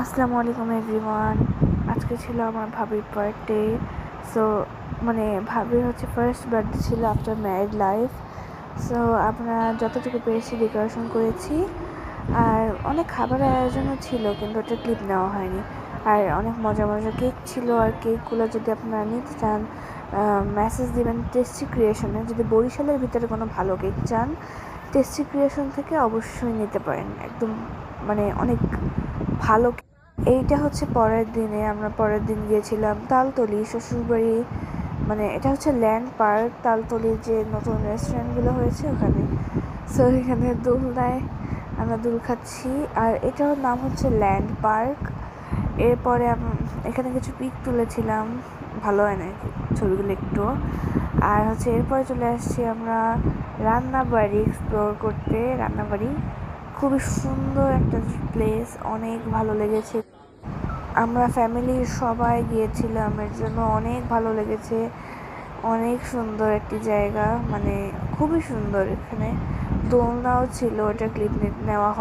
আসসালামু আলাইকুম এভরিওয়ান। আজকে ছিল আমার ভাবির বার্থডে। সো ভাবির ফার্স্ট বার্থডে ছিল আফটার ম্যারিড লাইফ। সো আমরা যতটুকু পেরেছি ডেকোরেশন করেছি, আর অনেক খাবারের আয়োজনও ছিল, কিন্তু ওটা ক্লিপ নেওয়া হয়নি। আর অনেক মজা মজা কেক ছিল, আর কেকগুলো যদি আপনারা নিতে চান মেসেজ দিবেন টেস্টি ক্রিয়েশনে। যদি বরিশালের ভিতরে কোনো ভালো কেক চান, টেস্টি ক্রিয়েশন থেকে অবশ্যই নিতে পারেন। একদম অনেক ভালো। এইটা আমরা পরের দিন গিয়েছিলাম তালতলি শ্বশুরবাড়ি, এটা ল্যান্ড পার্ক তালতলির যে নতুন রেস্টুরেন্টগুলো হয়েছে ওখানে। সো এখানে দোলনায় আমরা দোল খাচ্ছি, আর এটার নাম ল্যান্ড পার্ক। এরপরে এখানে কিছু পিক তুলেছিলাম, ভালো হয় না ছবিগুলো একটু। আর এরপরে চলে আসছি আমরা রান্নাবাড়ি এক্সপ্লোর করতে। রান্নাবাড়ি খুবই সুন্দর একটা প্লেস, অনেক ভালো লেগেছে। আমরা ফ্যামিলির সবাই গিয়েছিলাম, এর জন্য অনেক ভালো লেগেছে। অনেক সুন্দর একটি জায়গা, খুবই সুন্দর। এখানে দোলনাও ছিল, ওটা ক্লিপ নেওয়া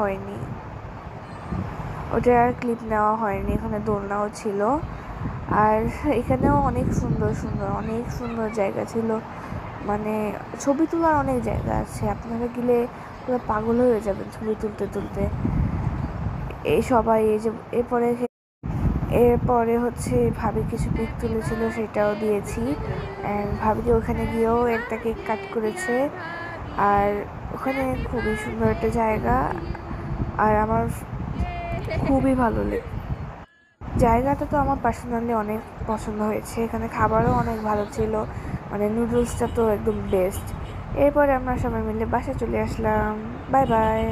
হয়নি, এখানে দোলনাও ছিল। আর এখানেও অনেক সুন্দর জায়গা ছিল, ছবি তোলার অনেক জায়গা আছে। আপনারা গেলে পুরো পাগল হয়ে যাবেন ছবি তুলতে তুলতে। এরপরে ভাবি কিছু পিক তুলেছিল, সেটাও দিয়েছি। ভাবিকে ওখানে গিয়েও একটা কেক কাট করেছে। আর ওখানে খুবই সুন্দর একটা জায়গা, আর আমার খুবই ভালো লেগে জায়গাটা তো আমার পার্সোনালি অনেক পছন্দ হয়েছে। এখানে খাবারও অনেক ভালো ছিল, নুডলসটা তো একদম বেস্ট। এরপরে আমরা সবাই মিলে বাসায় চলে আসলাম। Bye bye.